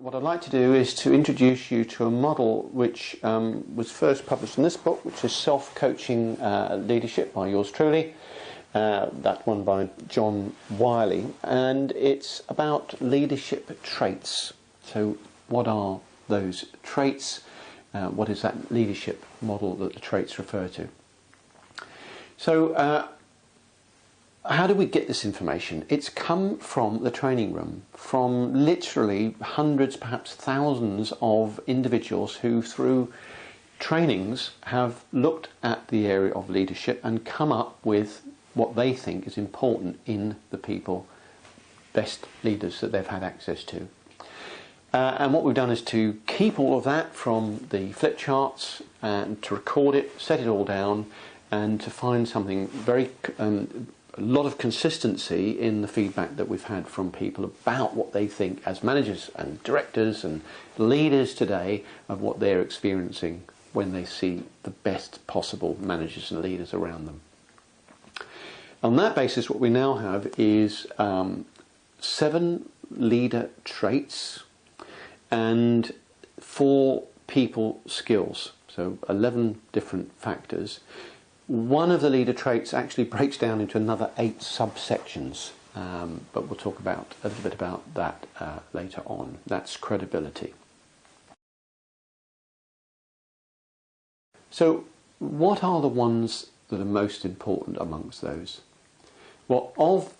What I'd like to do is to introduce you to a model which was first published in this book, which is Self-Coaching Leadership by yours truly, that one by John Wiley, and it's about leadership traits. So what are those traits? What is that leadership model that the traits refer to? So how do we get this information? It's come from the training room, from literally hundreds, perhaps thousands of individuals who through trainings have looked at the area of leadership and come up with what they think is important in the people, best leaders that they've had access to. And what we've done is to keep all of that from the flip charts and to record it, set it all down, and to find something very a lot of consistency in the feedback that we've had from people about what they think as managers and directors and leaders today of what they're experiencing when they see the best possible managers and leaders around them. On that basis, what we now have is 7 leader traits and 4 people skills, so 11 different factors. One of the leader traits actually breaks down into another 8 subsections, but we'll talk about a little bit about that later on. That's credibility. So what are the ones that are most important amongst those? Well, of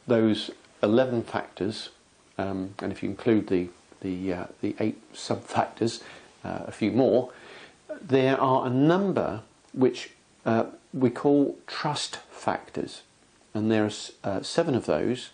those 11 factors, and if you include the 8 sub-factors, a few more, there are a number which we call trust factors, and there are 7 of those,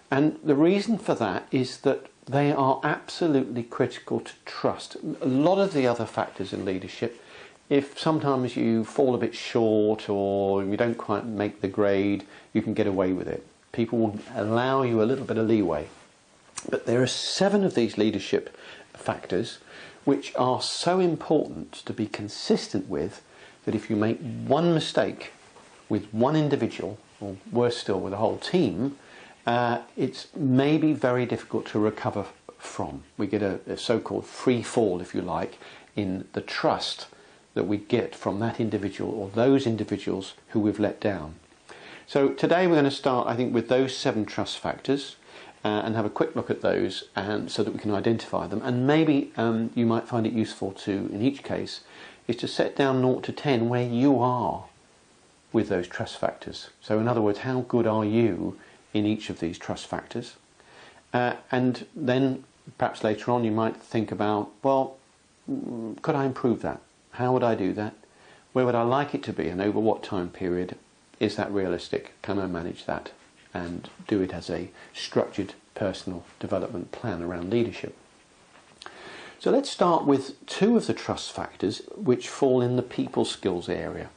and the reason for that is that they are absolutely critical to trust. A lot of the other factors in leadership, if sometimes you fall a bit short or you don't quite make the grade, you can get away with it. People will allow you a little bit of leeway. But there are 7 of these leadership factors which are so important to be consistent with that if you make one mistake with one individual, or worse still with a whole team, it's maybe very difficult to recover from. We get a so-called free fall, if you like, in the trust that we get from that individual or those individuals who we've let down. So today we're going to start, I think, with those 7 trust factors and have a quick look at those so that we can identify them. And maybe you might find it useful to, in each case, is to set down 0 to 10 where you are with those trust factors. So in other words, how good are you in each of these trust factors? And then perhaps later on you might think about, well, could I improve that? How would I do that? Where would I like it to be, and over what time period? Is that realistic? Can I manage that and do it as a structured personal development plan around leadership? So let's start with 2 of the trust factors which fall in the people skills area.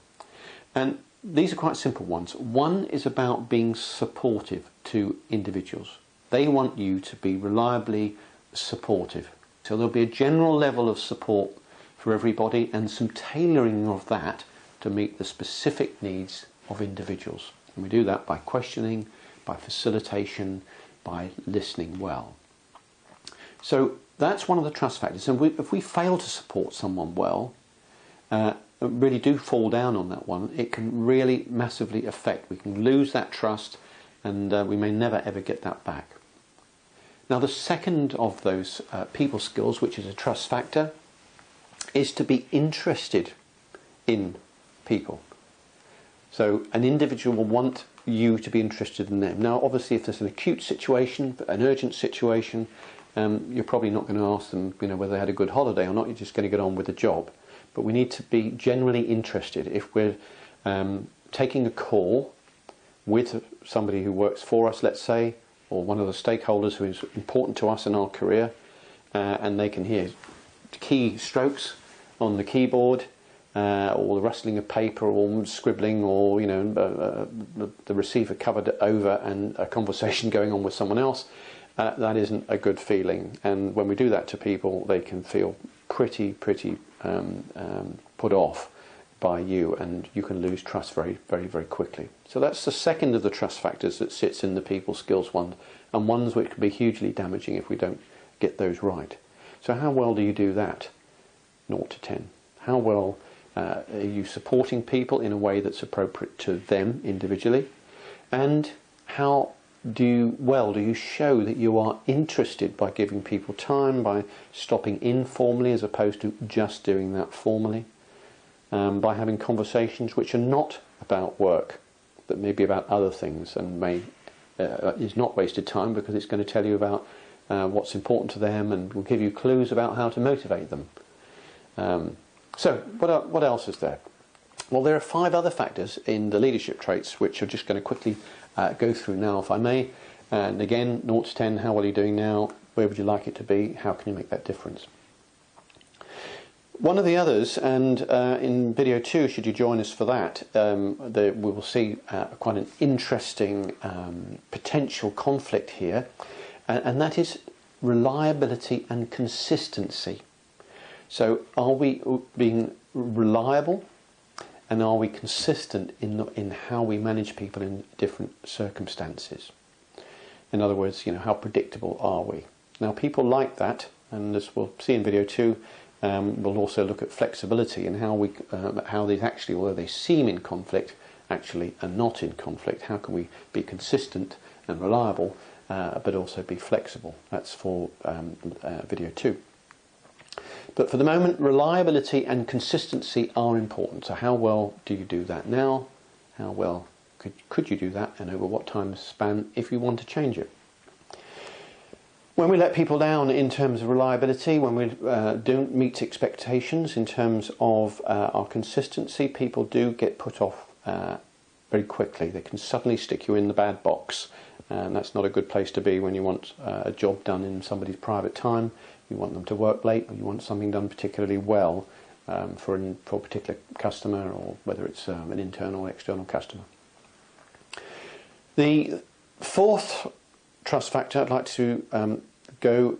And these are quite simple ones. One is about being supportive to individuals. They want you to be reliably supportive. So there'll be a general level of support for everybody and some tailoring of that to meet the specific needs of individuals. And we do that by questioning, by facilitation, by listening well. So that's one of the trust factors. And if we fail to support someone well, really do fall down on that one, it can really massively affect. We can lose that trust and we may never ever get that back. Now the second of those people skills, which is a trust factor, is to be interested in people. So an individual will want you to be interested in them. Now obviously if there's an acute situation, an urgent situation, you're probably not going to ask them, whether they had a good holiday or not. You're just going to get on with the job. But we need to be generally interested. If we're taking a call with somebody who works for us, let's say, or one of the stakeholders who is important to us in our career, and they can hear key strokes on the keyboard, or the rustling of paper, or scribbling, or the receiver covered over and a conversation going on with someone else, that isn't a good feeling. And when we do that to people, they can feel pretty put off by you, and you can lose trust very, very, very quickly. So that's the second of the trust factors that sits in the people skills one, and ones which can be hugely damaging if we don't get those right. So how well do you do that? 0 to 10. How well are you supporting people in a way that's appropriate to them individually? And how do you show that you are interested by giving people time, by stopping informally as opposed to just doing that formally, by having conversations which are not about work, that may be about other things, and is not wasted time because it's going to tell you about what's important to them and will give you clues about how to motivate them. So what else is there? Well, there are 5 other factors in the leadership traits which I'm just going to quickly go through now, if I may. And again, 0 to 10, how well are you doing now? Where would you like it to be? How can you make that difference? One of the others, and in video 2, should you join us for that, we will see quite an interesting potential conflict here, and that is reliability and consistency. So are we being reliable, and are we consistent in how we manage people in different circumstances? In other words, how predictable are we? Now, people like that, and as we'll see in video 2, we'll also look at flexibility and how these actually, although they seem in conflict, actually are not in conflict. How can we be consistent and reliable, but also be flexible? That's for video 2. But for the moment, reliability and consistency are important. So how well do you do that now? How well could you do that, and over what time span if you want to change it? When we let people down in terms of reliability, when we don't meet expectations in terms of our consistency, people do get put off very quickly. They can suddenly stick you in the bad box, and that's not a good place to be when you want a job done in somebody's private time. You want them to work late, or you want something done particularly well for a particular customer, or whether it's an internal or external customer. The 4th trust factor I'd like to go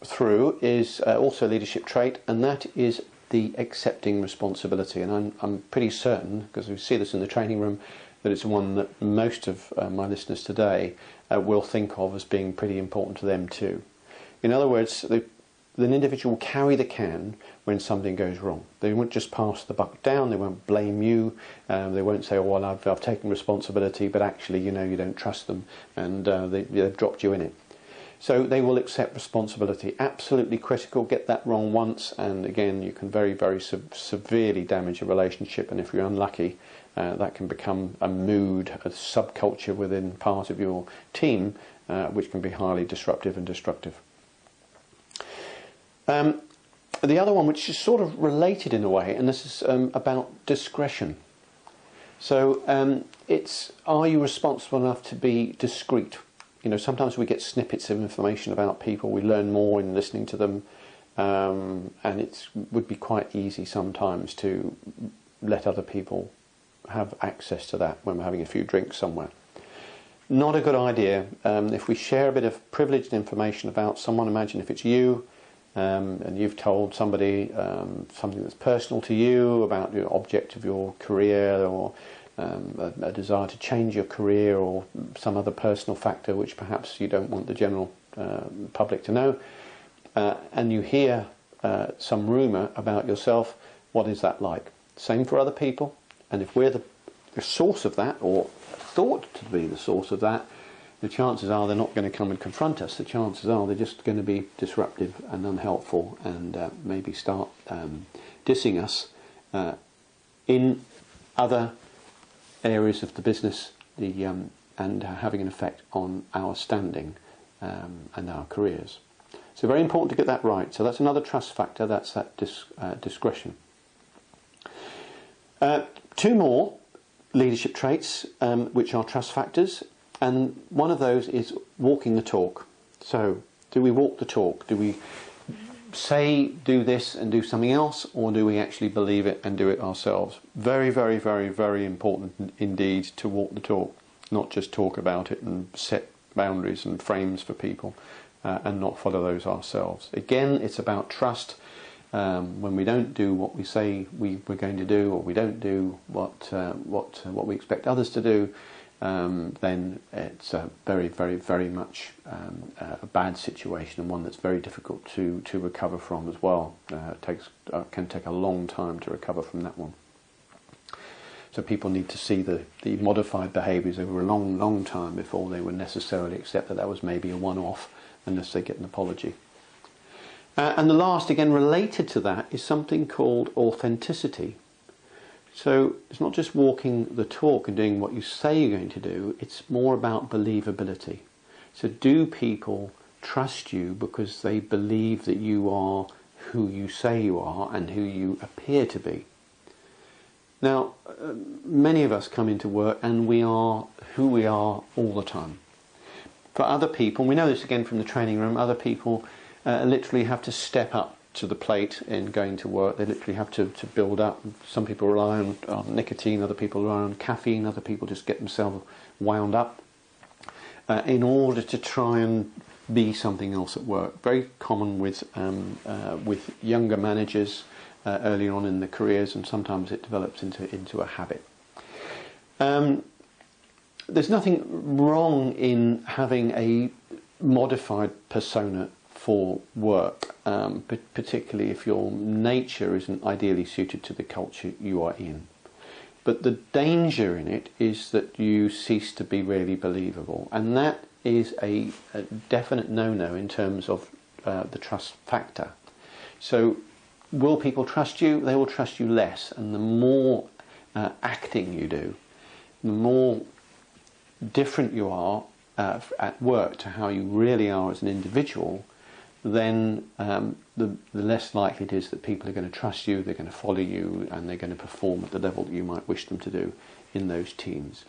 through is also a leadership trait, and that is the accepting responsibility. And I'm pretty certain, because we see this in the training room, that it's one that most of my listeners today will think of as being pretty important to them too. In other words, an individual will carry the can when something goes wrong. They won't just pass the buck down, they won't blame you, they won't say, oh, well, I've taken responsibility, but actually, you don't trust them, and they've dropped you in it. So they will accept responsibility. Absolutely critical. Get that wrong once, and again, you can very, very severely damage a relationship, and if you're unlucky, that can become a mood, a subculture within part of your team, which can be highly disruptive and destructive. The other one, which is sort of related in a way, and this is about discretion. So are you responsible enough to be discreet? Sometimes we get snippets of information about people, we learn more in listening to them, and it would be quite easy sometimes to let other people have access to that when we're having a few drinks somewhere. Not a good idea. If we share a bit of privileged information about someone, imagine if it's you, and you've told somebody something that's personal to you about the object of your career, or a desire to change your career, or some other personal factor which perhaps you don't want the general public to know, and you hear some rumour about yourself. What is that like? Same for other people, and if we're the source of that, or thought to be the source of that, the chances are they're not going to come and confront us. The chances are they're just going to be disruptive and unhelpful, and maybe start dissing us in other areas of the business, and having an effect on our standing and our careers. So very important to get that right. So that's another trust factor. That's that discretion. 2 more leadership traits which are trust factors. And one of those is walking the talk. So do we walk the talk? Do we say do this and do something else, or do we actually believe it and do it ourselves? Very, very, very, very important indeed to walk the talk, not just talk about it and set boundaries and frames for people and not follow those ourselves. Again, it's about trust. When we don't do what we say we're going to do, or we don't do what we expect others to do, then it's a very, very, very much a bad situation, and one that's very difficult to recover from as well. Can take a long time to recover from that one. So people need to see the modified behaviours over a long, long time before they would necessarily accept that was maybe a one-off, unless they get an apology. And the last, again related to that, is something called authenticity. So it's not just walking the talk and doing what you say you're going to do, it's more about believability. So do people trust you because they believe that you are who you say you are and who you appear to be? Now, many of us come into work and we are who we are all the time. For other people, we know this again from the training room, other people literally have to step up to the plate in going to work. They literally have to build up. Some people rely on nicotine, other people rely on caffeine, other people just get themselves wound up in order to try and be something else at work. Very common with younger managers early on in their careers, and sometimes it develops into a habit. There's nothing wrong in having a modified persona for work, particularly if your nature isn't ideally suited to the culture you are in. But the danger in it is that you cease to be really believable, and that is a definite no-no in terms of the trust factor. So will people trust you? They will trust you less, and the more acting you do, the more different you are at work to how you really are as an individual, then the less likely it is that people are going to trust you, they're going to follow you, and they're going to perform at the level that you might wish them to do in those teams.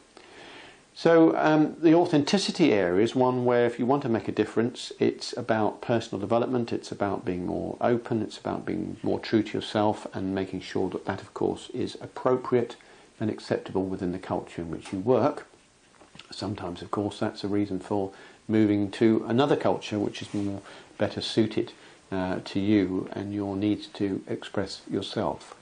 So the authenticity area is one where if you want to make a difference, it's about personal development, it's about being more open, it's about being more true to yourself and making sure that that, of course, is appropriate and acceptable within the culture in which you work. Sometimes, of course, that's a reason for moving to another culture which is better suited to you and your needs to express yourself.